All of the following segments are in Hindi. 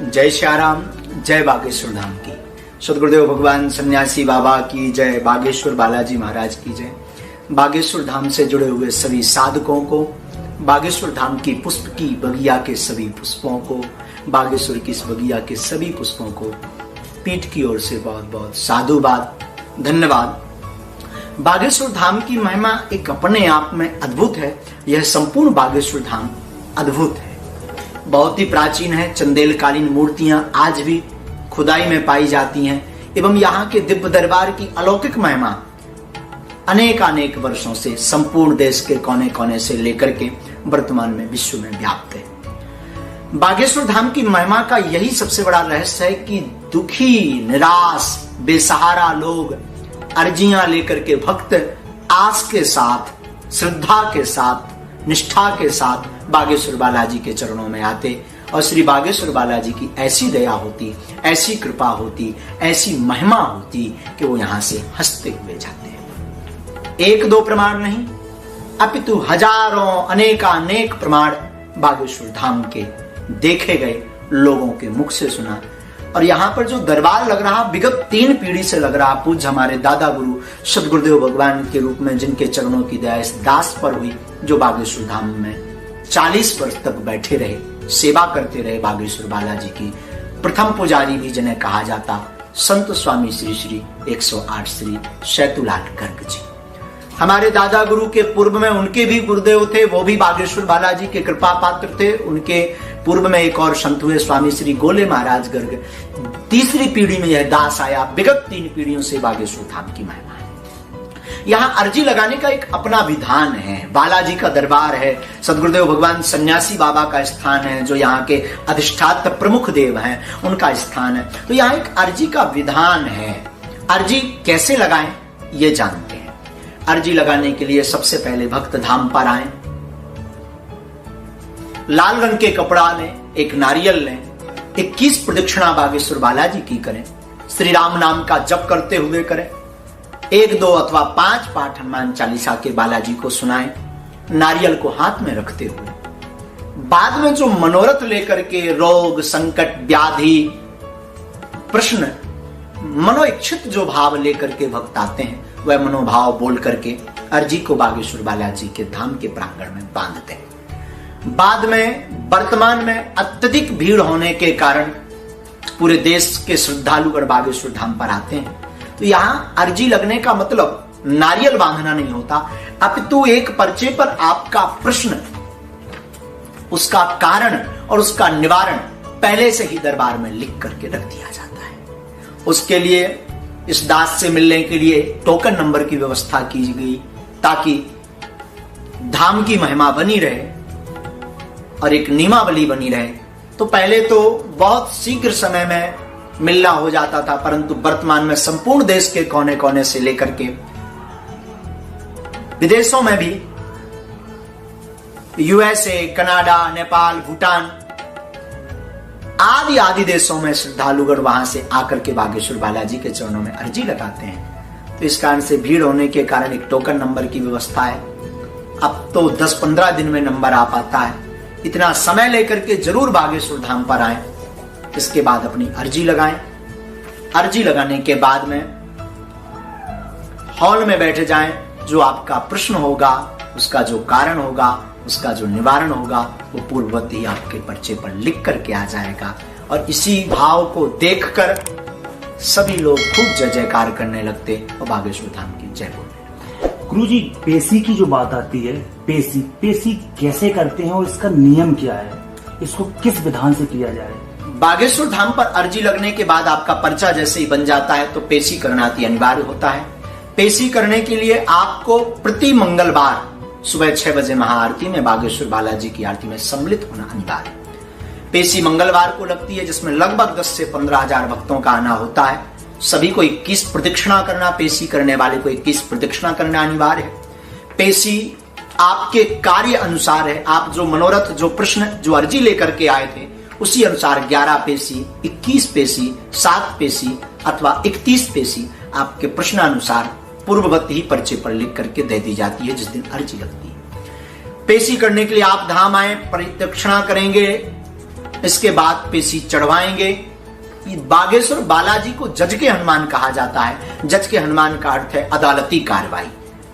जय श्याराम, जय बागेश्वर धाम की। सदगुरुदेव भगवान सन्यासी बाबा की जय, बागेश्वर बालाजी महाराज की जय। बागेश्वर धाम से जुड़े हुए सभी साधकों को, बागेश्वर धाम की पुष्प की बगिया के सभी पुष्पों को, बागेश्वर की इस बगिया के सभी पुष्पों को पीठ की ओर से बहुत बहुत साधुवाद, धन्यवाद। बागेश्वर धाम की महिमा एक अपने आप में अद्भुत है। यह संपूर्ण बागेश्वर धाम अद्भुत है, बहुत ही प्राचीन है। चंदेलकालीन मूर्तियां आज भी खुदाई में पाई जाती हैं एवं यहाँ के दिव्य दरबार की अलौकिक महिमा अनेक वर्षों से संपूर्ण देश के कोने कोने से लेकर के वर्तमान में विश्व में व्याप्त है। बागेश्वर धाम की महिमा का यही सबसे बड़ा रहस्य है कि दुखी, निराश, बेसहारा लोग अर्जियां लेकर के भक्त आस के साथ, श्रद्धा के साथ, निष्ठा के साथ बागेश्वर बालाजी के चरणों में आते और श्री बागेश्वर बालाजी की ऐसी दया होती, ऐसी कृपा होती, ऐसी महिमा होती कि वो यहां से हंसते हुए जाते हैं। एक दो प्रमाण नहीं, अपितु हजारों अनेक प्रमाण बागेश्वर धाम के देखे गए, लोगों के मुख से सुना। और यहाँ पर जो दरबार लग रहा, विगत 3 पीढ़ी से लग रहा, पूज्य हमारे दादा गुरु सदगुरुदेव भगवान के रूप में जिनके चरणों की दया इस दास पर हुई, जो बागेश्वर धाम में 40 वर्ष तक बैठे रहे, सेवा करते रहे बागेश्वर बालाजी की। प्रथम पुजारी भी जिन्हें कहा जाता संत स्वामी श्री श्री 108 श्री शैतुलाल गर्ग जी। हमारे दादा गुरु के पूर्व में उनके भी गुरुदेव थे, वो भी बागेश्वर बालाजी के कृपा पात्र थे। उनके पूर्व में एक और संत हुए स्वामी श्री गोले महाराज गर्ग। तीसरी पीढ़ी में यह दास आया। विगत 3 पीढ़ियों से बागेश्वर धाम की महिमा है। यहाँ अर्जी लगाने का एक अपना विधान है। बालाजी का दरबार है, सदगुरुदेव भगवान सन्यासी बाबा का स्थान है, जो यहाँ के अधिष्ठात्र प्रमुख देव हैं, उनका स्थान है। तो यहाँ एक अर्जी का विधान है। अर्जी कैसे लगाएं ये जानते हैं। अर्जी लगाने के लिए सबसे पहले भक्त धाम पर आए, लाल रंग के कपड़ा लें, एक नारियल लें, 21 प्रदक्षिणा बागेश्वर बालाजी की करें, श्री राम नाम का जप करते हुए करें, 1, 2 अथवा 5 पाठ हनुमान चालीसा के बालाजी को सुनाएं, नारियल को हाथ में रखते हुए। बाद में जो मनोरथ लेकर के रोग, संकट, व्याधि, प्रश्न, मनोइच्छित जो भाव लेकर के भक्त आते हैं, वह मनोभाव बोल करके अर्जी को बागेश्वर बालाजी के धाम के प्रांगण में बांधते हैं। बाद में वर्तमान में अत्यधिक भीड़ होने के कारण पूरे देश के श्रद्धालुगण बागेश्वर धाम पर आते हैं। तो यहां अर्जी लगने का मतलब नारियल बांधना नहीं होता, अपितु एक पर्चे पर आपका प्रश्न, उसका कारण और उसका निवारण पहले से ही दरबार में लिख करके रख दिया जाता है। उसके लिए इस दास से मिलने के लिए टोकन नंबर की व्यवस्था की गई, ताकि धाम की महिमा बनी रहे और एक नियमावली बनी रहे। तो पहले तो बहुत शीघ्र समय में मिलना हो जाता था, परंतु वर्तमान में संपूर्ण देश के कोने कोने से लेकर के विदेशों में भी, यूएसए, कनाडा, नेपाल, भूटान आदि देशों में श्रद्धालुगण वहां से आकर के बागेश्वर बालाजी के चरणों में अर्जी लगाते हैं। तो इस कारण से भीड़ होने के कारण एक टोकन नंबर की व्यवस्था है। अब तो 10-15 दिन में नंबर आ पाता है। इतना समय लेकर के जरूर बागेश्वर धाम पर आए, इसके बाद अपनी अर्जी लगाएं। अर्जी लगाने के बाद में हॉल में बैठे जाएं। जो आपका प्रश्न होगा, उसका जो कारण होगा, उसका जो निवारण होगा, वो पूर्ववत ही आपके पर्चे पर लिख करके आ जाएगा। और इसी भाव को देखकर सभी लोग खूब जय जयकार करने लगते और बागेश्वर धाम की जय बोलते। गुरुजी, पेशी की जो बात आती है, पेशी कैसे करते हैं और इसका नियम क्या है? इसको किस विधान से किया जाए? बागेश्वर धाम पर अर्जी लगने के बाद आपका पर्चा जैसे ही बन जाता है तो पेशी करना अति अनिवार्य होता है। पेशी करने के लिए आपको प्रति मंगलवार सुबह 6 बजे महाआरती में बागेश्वर बालाजी की आरती में सम्मिलित होना अनिवार्य है। पेशी मंगलवार को लगती है, जिसमें लगभग 10 से 15 हजार भक्तों का आना होता है। सभी को 21 प्रदक्षिणा करना, पेशी करने वाले को 21 प्रदक्षिणा करना अनिवार्य है। पेशी आपके कार्य अनुसार है। आप जो मनोरथ, जो प्रश्न, जो अर्जी लेकर के आए थे, उसी अनुसार 11 पेशी, 21 पेशी, 7 पेशी अथवा 31 पेशी आपके प्रश्नानुसार पूर्ववत ही पर्चे पर लिख करके दे दी जाती है जिस दिन अर्जी लगती है। पेशी करने के लिए आप धाम आए, प्रदक्षिणा करेंगे, इसके बाद पेशी चढ़वाएंगे। बागेश्वर बालाजी को जज के हनुमान कहा जाता है। जज के हनुमान का अर्थ है अदालती कार्रवाई।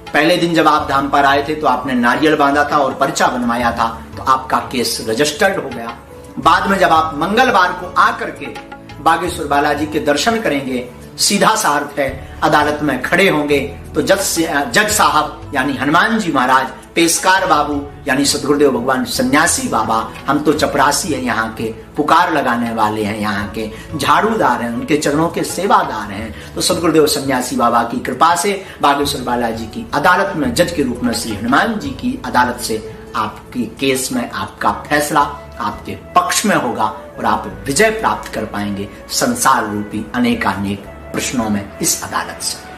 पहले दिन जब आप धाम पर आए थे तो आपने नारियल बांधा था और पर्चा बनवाया था, तो आपका केस रजिस्टर्ड हो गया। बाद में जब आप मंगलवार को आकर के बागेश्वर बालाजी के दर्शन करेंगे, सीधा सा अर्थ है अदालत में खड़े होंगे, तो जज साहब यानी हनुमान जी महाराज, पेशकार बाबू यानी सदगुरुदेव भगवान सन्यासी बाबा, हम तो चपरासी हैं यहाँ के, पुकार लगाने वाले हैं यहाँ के, झाड़ूदार हैं, उनके चरणों के सेवादार हैं, तो सदगुरुदेव सन्यासी बाबा की कृपा से बागेश्वर बालाजी की अदालत में जज के रूप में श्री हनुमान जी की अदालत से आपकी केस में आपका फैसला आपके पक्ष में होगा और आप विजय प्राप्त कर पाएंगे संसार रूपी अनेकानेक प्रश्नों में इस अदालत से।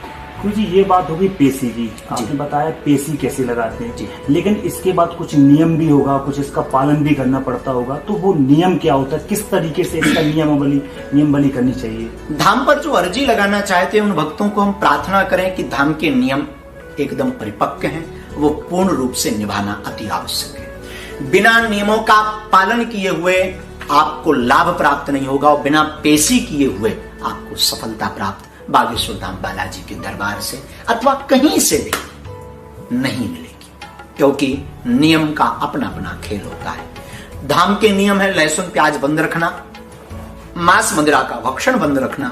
जी ये बात होगी पेशी की, आपने बताया पेशी कैसे लगाते हैं जी, लेकिन इसके बाद कुछ नियम भी होगा, कुछ इसका पालन भी करना पड़ता होगा, तो वो नियम क्या होता है, किस तरीके से इसका नियम बली करनी चाहिए? धाम पर जो अर्जी लगाना चाहते हैं उन भक्तों को हम प्रार्थना करें कि धाम के नियम एकदम परिपक्व हैं, वो पूर्ण रूप से निभाना अति आवश्यक है। बिना नियमों का पालन किए हुए आपको लाभ प्राप्त नहीं होगा और बिना पेशी किए हुए आपको सफलता प्राप्त बागेश्वर धाम बालाजी के दरबार से अथवा कहीं से भी नहीं मिलेगी, क्योंकि नियम का अपना अपना खेल होता है। धाम के नियम है लहसुन प्याज बंद रखना, मांस मदिरा का भक्षण बंद रखना,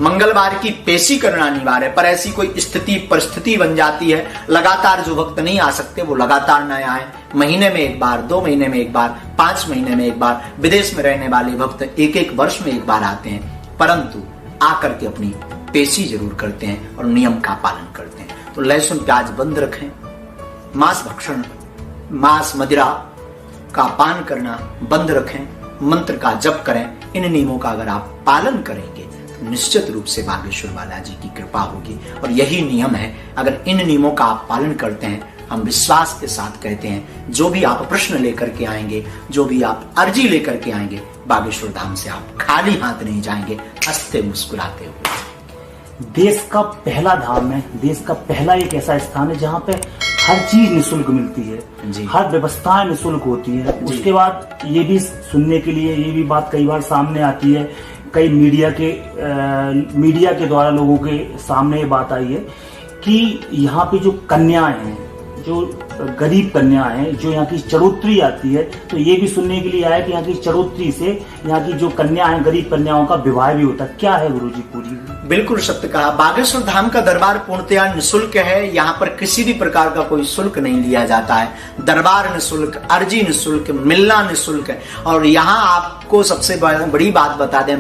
मंगलवार की पेशी करना अनिवार्य है। पर ऐसी कोई स्थिति परिस्थिति बन जाती है, लगातार जो भक्त नहीं आ सकते वो लगातार न आए, महीने में एक बार, 2 महीने में एक बार, 5 महीने में एक बार, विदेश में रहने वाले भक्त एक वर्ष में एक बार आते हैं, परंतु आकर के अपनी पेशी जरूर करते हैं और नियम का पालन करते हैं। तो लहसुन प्याज बंद रखें, मांस भक्षण, मांस मदिरा का पान करना बंद रखें, मंत्र का जप करें। इन नियमों का अगर आप पालन करेंगे तो निश्चित रूप से बागेश्वर बालाजी की कृपा होगी और यही नियम है। अगर इन नियमों का आप पालन करते हैं, हम विश्वास के साथ कहते हैं, जो भी आप प्रश्न लेकर के आएंगे, जो भी आप अर्जी लेकर के आएंगे, बागेश्वर धाम से आप खाली हाथ नहीं जाएंगे, हंसते मुस्कुराते हुए। देश का पहला धाम है, देश का पहला एक ऐसा स्थान है जहाँ पे हर चीज निःशुल्क मिलती है, हर व्यवस्थाएं निःशुल्क होती है। उसके बाद ये भी सुनने के लिए ये भी बात कई बार सामने आती है, कई मीडिया के द्वारा लोगों के सामने ये बात आई है कि यहाँ पे जो कन्याएं हैं, जो गरीब कन्या है, जो यहाँ की चरोत्री आती है, तो ये भी सुनने के लिए आया कि यहाँ की चरोत्री से यहाँ की जो कन्या है, गरीब कन्याओं का विवाह भी होता है। क्या है गुरुजी पूरी? बिल्कुल सत्य कहा। बागेश्वर धाम का दरबार पूर्णतया निःशुल्क है। यहाँ पर किसी भी प्रकार का कोई शुल्क नहीं लिया जाता है। दरबार निःशुल्क, अर्जी निःशुल्क, मिलना निःशुल्क है। और यहाँ आपको सबसे बड़ी बात बता दें,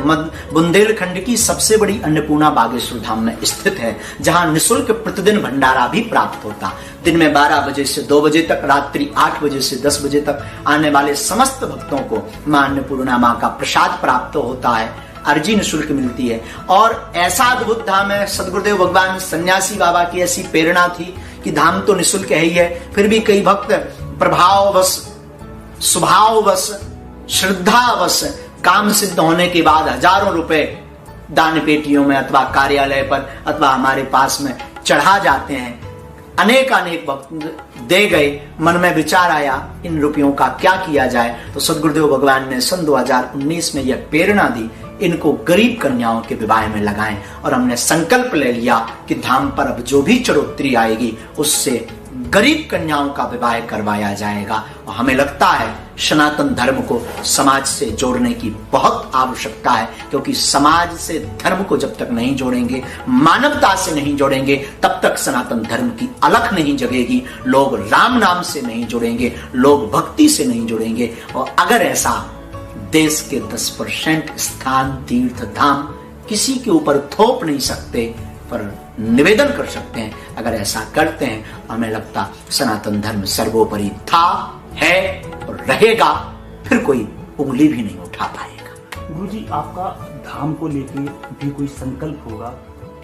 बुंदेलखंड की सबसे बड़ी अन्नपूर्णा बागेश्वर धाम में स्थित है, जहाँ निःशुल्क प्रतिदिन भंडारा भी प्राप्त होता। दिन में 12 बजे से 2 बजे तक, रात्रि 8 बजे से 10 बजे तक आने वाले समस्त भक्तों को मां अन्नपूर्णा मां का प्रसाद प्राप्त होता है। अर्जी निःशुल्क मिलती है। और ऐसा अद्भुत धाम है, सदगुरुदेव भगवान सन्यासी बाबा की ऐसी प्रेरणा थी कि धाम तो निःशुल्क है ही है, फिर भी कई भक्त प्रभाववश, स्वभाववश, श्रद्धावश काम सिद्ध होने के बाद हजारों रुपए दान पेटियों में अथवा कार्यालय पर अथवा हमारे पास में चढ़ा जाते हैं। अनेक भक्त दे गए। मन में विचार आया इन रुपयों का क्या किया जाए, तो सदगुरुदेव भगवान ने सन 2019 में यह प्रेरणा दी, इनको गरीब कन्याओं के विवाह में लगाएं। और हमने संकल्प ले लिया कि धाम पर अब जो भी चरोत्री आएगी उससे गरीब कन्याओं का विवाह करवाया जाएगा। और हमें लगता है सनातन धर्म को समाज से जोड़ने की बहुत आवश्यकता है, क्योंकि समाज से धर्म को जब तक नहीं जोड़ेंगे, मानवता से नहीं जोड़ेंगे, तब तक सनातन धर्म की अलख नहीं जगेगी। लोग राम नाम से नहीं जुड़ेंगे, लोग भक्ति से नहीं जुड़ेंगे। और अगर ऐसा देश के 10% स्थान तीर्थ धाम किसी के ऊपर थोप नहीं सकते, पर निवेदन कर सकते हैं। अगर ऐसा करते हैं, हमें लगता सनातन धर्म सर्वोपरि था, है और रहेगा, फिर कोई उंगली भी नहीं उठा पाएगा। गुरुजी, आपका धाम को लेके भी कोई संकल्प होगा,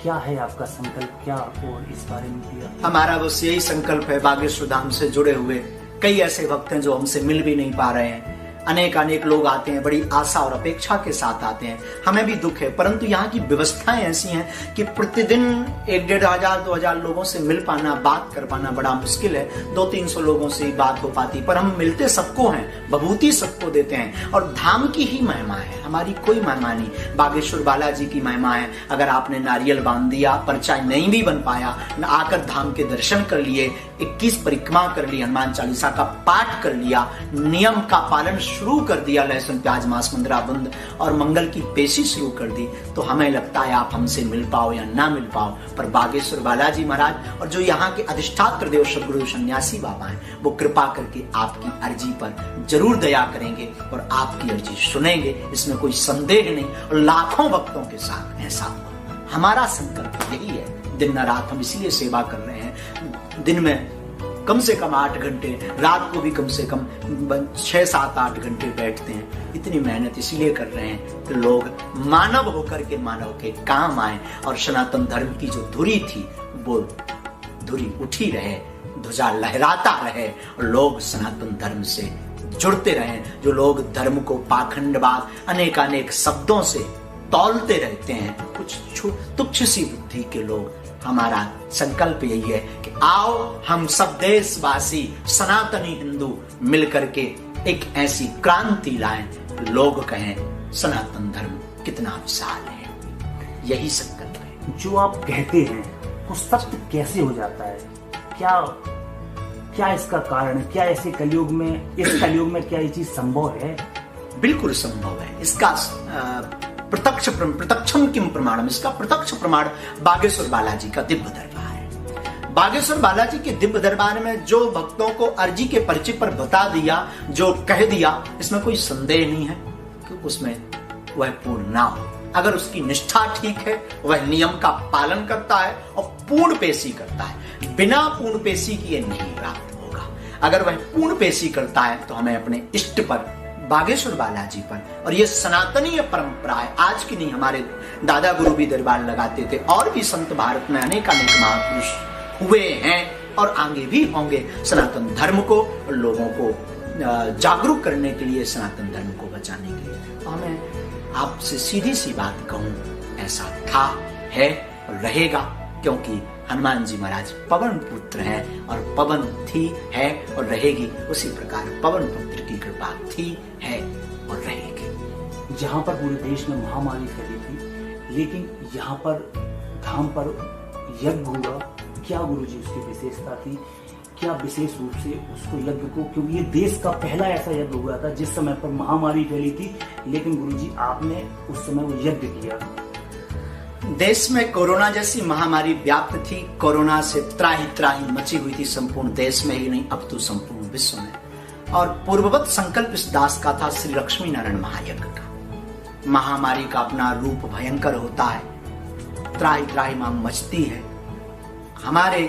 क्या है आपका संकल्प, क्या और इस बारे में किया? हमारा बस यही संकल्प है, बागेश्वर धाम से जुड़े हुए कई ऐसे भक्त हैं जो हमसे मिल भी नहीं पा रहे हैं, अनेक लोग आते हैं, बड़ी आशा और अपेक्षा के साथ आते हैं। हमें भी दुख है, परंतु यहाँ की व्यवस्थाएं ऐसी हैं कि प्रतिदिन 1,500-2,000 लोगों से मिल पाना, बात कर पाना बड़ा मुश्किल है। 200-300 लोगों से ही बात हो पाती, पर हम मिलते सबको हैं, भभूति सबको देते हैं। और धाम की ही महिमा है, हमारी कोई महिमा नहीं, बागेश्वर बालाजी की महिमा है। अगर आपने नारियल बांध दिया, पर्चा नहीं भी बन पाया, आकर धाम के दर्शन कर लिए, 21 परिक्रमा कर ली, हनुमान चालीसा का पाठ कर लिया, नियम का पालन शुरू कर दिया, लहसुन प्याज मांस मंदिरा बंद और मंगल की पेशी शुरू कर दी, तो हमें लगता है आप हमसे मिल पाओ या ना मिल पाओ, पर बागेश्वर बालाजी महाराज और जो यहाँ के अधिष्ठात्र देव सद्गुरु सन्यासी बाबा हैं, वो कृपा करके आपकी अर्जी पर जरूर दया करेंगे और आपकी अर्जी सुनेंगे, इसमें कोई संदेह नहीं। और लाखों भक्तों के साथ ऐसा हुआ। हमारा संकल्प यही है, दिन न रात हम इसलिए सेवा कर रहे हैं। दिन में कम से कम 8 घंटे, रात को भी कम से कम 6, 7, 8 घंटे बैठते हैं। इतनी मेहनत इसीलिए कर रहे हैं कि लोग मानव होकर के मानव के काम आए और सनातन धर्म की जो धुरी थी वो धुरी उठी रहे, ध्वजा लहराता रहे और लोग सनातन धर्म से जुड़ते रहे। जो लोग धर्म को पाखंडवाद अनेक शब्दों से तौलते रहते हैं, कुछ तुच्छ सी बुद्धि के लोग, हमारा संकल्प यही है कि आओ हम सब देशवासी सनातनी हिंदू मिलकर के एक ऐसी क्रांति लाएं, लोग कहें सनातन धर्म कितना विशाल है। यही संकल्प है। जो आप कहते हैं वो सत्य कैसे हो जाता है? क्या इसका कारण है? क्या ऐसे कलयुग में, इस कलयुग में क्या ये चीज संभव है? बिल्कुल संभव है। इसका प्रत्यक्षम किम प्रमाणम, इसका प्रत्यक्ष प्रमाण बागेश्वर बालाजी का दिव्य दरबार है। बागेश्वर बालाजी के दिव्य दरबार में जो भक्तों को अर्जी के पर्चे पर बता दिया, जो कह दिया, इसमें कोई संदेह नहीं है कि उसमें वह पूर्ण ना हो। अगर उसकी निष्ठा ठीक है, वह नियम का पालन करता है और पूर्ण पेशी करता है। बिना पूर्ण पेशी किए नहीं प्राप्त होगा। अगर वह पूर्ण पेशी करता है तो हमें अपने इष्ट पर, बागेश्वर बालाजी पर, और ये सनातनीय परंपरा है, आज की नहीं, हमारे दादा गुरु भी दरबार लगाते थे और भी संत भारत में अनेक महापुरुष हुए हैं और आगे भी होंगे सनातन धर्म को और लोगों को जागरूक करने के लिए, सनातन धर्म को बचाने के लिए। तो हमें आपसे सीधी सी बात कहूं, ऐसा था, है और रहेगा, क्योंकि हनुमान जी महाराज पवन पुत्र हैं और पवन थी, है और रहेगी। उसी प्रकार पवन पुत्र की कृपा थी, है और रहेगी। जहाँ पर पूरे देश में महामारी फैली थी, लेकिन यहाँ पर धाम पर यज्ञ हुआ, क्या गुरुजी उसकी विशेषता थी? क्या विशेष रूप से उसको यज्ञ को, क्योंकि ये देश का पहला ऐसा यज्ञ हुआ था जिस समय पर महामारी फैली थी, लेकिन गुरुजी आपने उस समय वो यज्ञ किया। देश में कोरोना जैसी महामारी व्याप्त थी। कोरोना से त्राही मची हुई थी संपूर्ण देश में ही नहीं, अब तो संपूर्ण विश्व में। और पूर्ववत संकल्प इस दास का था, श्री लक्ष्मी नारायण महायज्ञ का। महामारी का अपना रूप भयंकर होता है, त्राही मां मचती है। हमारे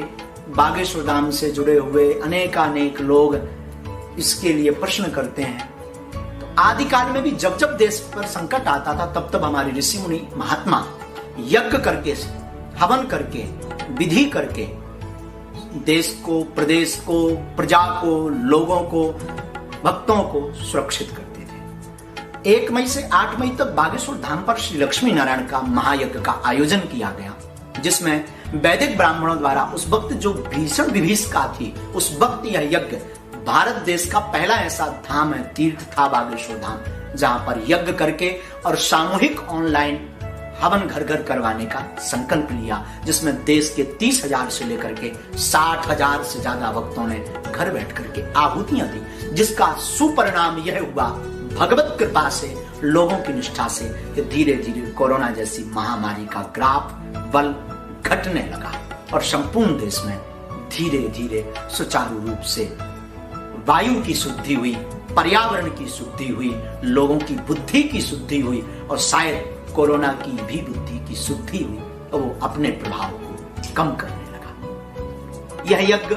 बागेश्वर धाम से जुड़े हुए अनेक लोग इसके लिए प्रश्न करते हैं। तो आदिकाल में भी जब देश पर संकट आता था, तब हमारे ऋषि मुनि महात्मा यज्ञ करके, हवन करके, विधि करके देश को, प्रदेश को, प्रजा को, लोगों को, भक्तों को सुरक्षित करते थे। 1 मई से 8 मई तक बागेश्वर धाम पर श्री लक्ष्मी नारायण का महायज्ञ का आयोजन किया गया, जिसमें वैदिक ब्राह्मणों द्वारा उस वक्त जो भीषण विभीषिका थी, उस वक्त यह यज्ञ भारत देश का पहला ऐसा धाम है, तीर्थ था बागेश्वर धाम, जहां पर यज्ञ करके और सामूहिक ऑनलाइन हवन घर करवाने का संकल्प लिया, जिसमें देश के 30,000 से लेकर के 60,000 से ज्यादा भक्तों ने घर बैठ करके आहुतियां दी, जिसका सुपरिणाम यह हुआ भगवत कृपा से, लोगों की निष्ठा से, कि धीरे धीरे कोरोना जैसी महामारी का ग्राफ बल घटने लगा और संपूर्ण देश में धीरे धीरे सुचारू रूप से वायु की शुद्धि हुई, पर्यावरण की शुद्धि हुई, लोगों की बुद्धि की शुद्धि हुई और शायद कोरोना की भी बुद्धि की शुद्धि हुई और वो अपने प्रभाव को कम करने लगा। यह यज्ञ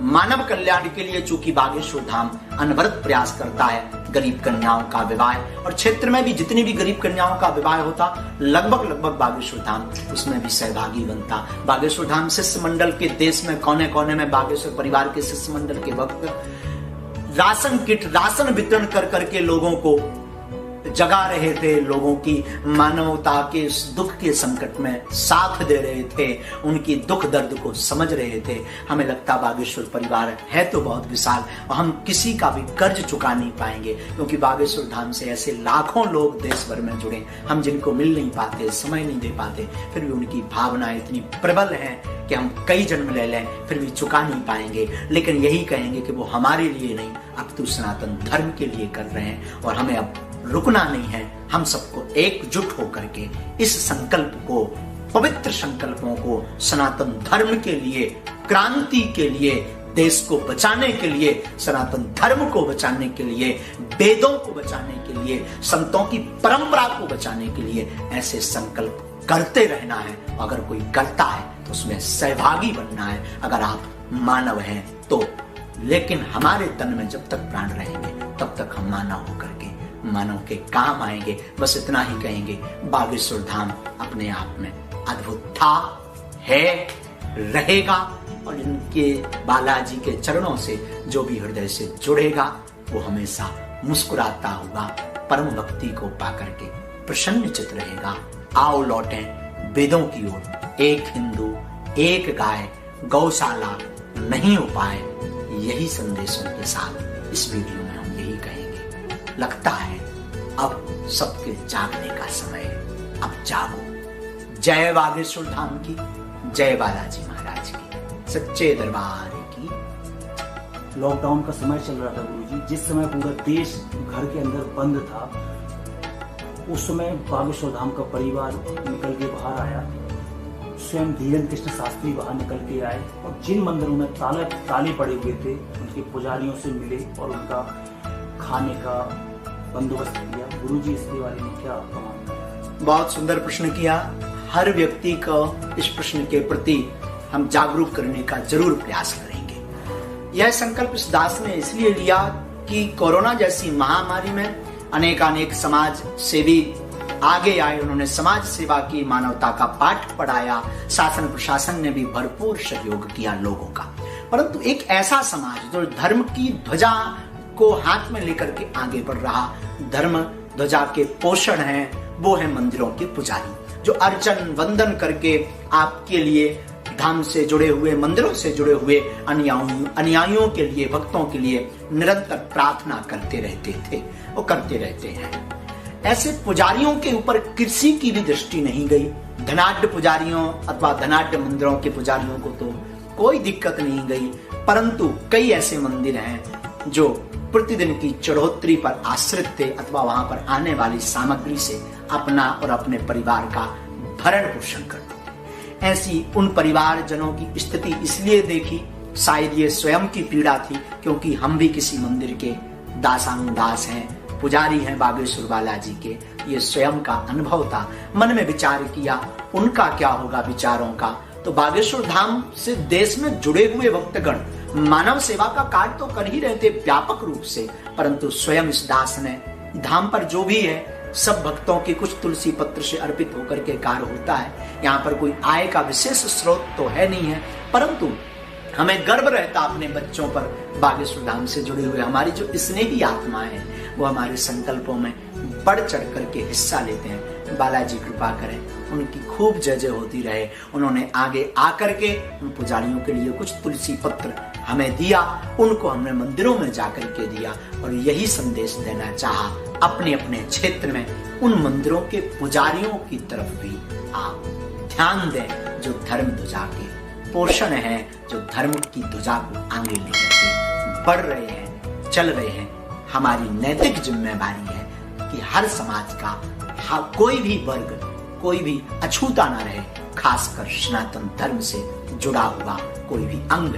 मानव कल्याण के लिए, चूंकि बागेश्वर धाम अनवरत प्रयास करता है, गरीब कन्याओं का विवाह, और क्षेत्र में भी जितनी भी गरीब कन्याओं का विवाह होता, लगभग बागेश्वर धाम उसमें भी सहभागी बनता। बागेश्वर धाम शिष्य मंडल के, देश में कोने कोने में बागेश्वर परिवार के शिष्य मंडल के भक्त राशन किट, राशन वितरण कर करके लोगों को जगा रहे थे, लोगों की मानवता के इस दुख के संकट में साथ दे रहे थे, उनकी दुख दर्द को समझ रहे थे। हमें लगता बागेश्वर परिवार है तो बहुत विशाल और हम किसी का भी कर्ज चुका नहीं पाएंगे, क्योंकि बागेश्वर धाम से ऐसे लाखों लोग देश भर में जुड़े, हम जिनको मिल नहीं पाते, समय नहीं दे पाते, फिर भी उनकी भावना इतनी प्रबल है कि हम कई जन्म ले लें फिर भी चुका नहीं पाएंगे। लेकिन यही कहेंगे कि वो हमारे लिए नहीं, अब तो सनातन धर्म के लिए कर रहे हैं और हमें अब रुकना नहीं है। हम सबको एकजुट होकर के इस संकल्प को, पवित्र संकल्पों को सनातन धर्म के लिए, क्रांति के लिए, देश को बचाने के लिए, सनातन धर्म को बचाने के लिए, वेदों को बचाने के लिए, संतों की परंपरा को बचाने के लिए ऐसे संकल्प करते रहना है। अगर कोई करता है तो उसमें सहभागी बनना है, अगर आप मानव हैं तो। लेकिन हमारे तन में जब तक प्राण रहेंगे तब तक हम मानव होकर के मानव के काम आएंगे। बस इतना ही कहेंगे, बागेश्वर धाम अपने आप में अद्भुत था, है, रहेगा और इनके बालाजी के चरणों से जो भी हृदय से जुड़ेगा वो हमेशा मुस्कुराता हुआ परम भक्ति को पाकर के प्रसन्नचित रहेगा। आओ लौटें वेदों की ओर, एक हिंदू, एक गाय, गौशाला नहीं उपाय। यही संदेशों के साथ इस वीडियो में हम यही कहेंगे। लगता है अब सबके जागने का समय है, अब जागो। जय बागेश्वर धाम की, जय बालाजी महाराज की, सच्चे दरबार की। लॉकडाउन का समय चल रहा था गुरुजी, जिस समय पूरा देश घर के अंदर बंद था, उस समय बागेश्वर धाम का परिवार निकल के बाहर आया। स्वयं धीरेन्द्र कृष्ण शास्त्री बाहर निकल के आए और जिन मंदिरों में ताले पड़े हुए थे उनके पुजारियों से मिले और उनका खाने का बंदोबस्त किया। गुरुजी इसके बारे में क्या आपका मानना है? बहुत सुंदर प्रश्न किया। हर व्यक्ति को इस प्रश्न के प्रति हम जागरूक करने का जरूर प्रयास करेंगे। यह संकल्प इस दास ने इसलिए लिया कि कोरोना जैसी महामारी में अनेक समाज सेवी आगे आए, उन्होंने समाज सेवा की, मानवता का पाठ पढ़ाया, शासन प्रशासन ने भी भरपूर सहयोग किया लोगों का। परंतु एक ऐसा समाज जो धर्म की ध्वजा को हाथ में लेकर के आगे बढ़ रहा, धर्म ध्वजा के पोषण है, वो है मंदिरों के पुजारी, जो अर्चन वंदन करके आपके लिए धाम से जुड़े हुए, मंदिरों से जुड़े हुए अनुयायियों के लिए, भक्तों के लिए निरंतर प्रार्थना करते रहते थे और करते रहते हैं। ऐसे पुजारियों के ऊपर किसी की भी दृष्टि नहीं गई। धनाढ्य पुजारियों अथवा धनाढ्य मंदिरों के पुजारियों को तो कोई दिक्कत नहीं गई, परंतु कई ऐसे मंदिर हैं जो प्रतिदिन की चढ़ोतरी पर आश्रित थे अथवा वहां पर आने वाली सामग्री से अपना और अपने परिवार का भरण पोषण करते थे। ऐसी उन परिवारजनों की स्थिति इसलिए देखी, शायद ये स्वयं की पीड़ा थी, क्योंकि हम भी किसी मंदिर के दासानुदास हैं, पुजारी हैं बागेश्वर बालाजी के। ये स्वयं का अनुभव था। मन में विचार किया उनका क्या होगा विचारों का। तो बागेश्वर धाम से देश में जुड़े हुए भक्तगण मानव सेवा का कार्य तो कर ही रहे थे व्यापक रूप से, परंतु स्वयं इस दास ने धाम पर जो भी है सब भक्तों के कुछ तुलसी पत्र से अर्पित होकर के कार्य होता है। यहाँ पर कोई आय का विशेष स्रोत तो है नहीं है, परंतु हमें गर्व रहता अपने बच्चों पर। बागेश्वर धाम से जुड़े हुए हमारी जो स्नेही आत्माएं हैं वो हमारे संकल्पों में बढ़ चढ़ करके हिस्सा लेते हैं। बालाजी कृपा करें, उनकी खूब जय जय होती रहे। उन्होंने आगे आकर के उन पुजारियों के लिए कुछ तुलसी पत्र हमें दिया, उनको हमने मंदिरों में जाकर के दिया और यही संदेश देना चाहा अपने अपने क्षेत्र में उन मंदिरों के पुजारियों की तरफ भी आप ध्यान दें जो धर्म ध्वजा के पोषण है, जो धर्म की ध्वजा को आगे लेकर के बढ़ रहे हैं, चल रहे हैं। हमारी नैतिक जिम्मेदारी है कि हर समाज का कोई भी वर्ग, कोई भी अछूता ना रहे, खासकर सनातन धर्म से जुड़ा हुआ कोई भी अंग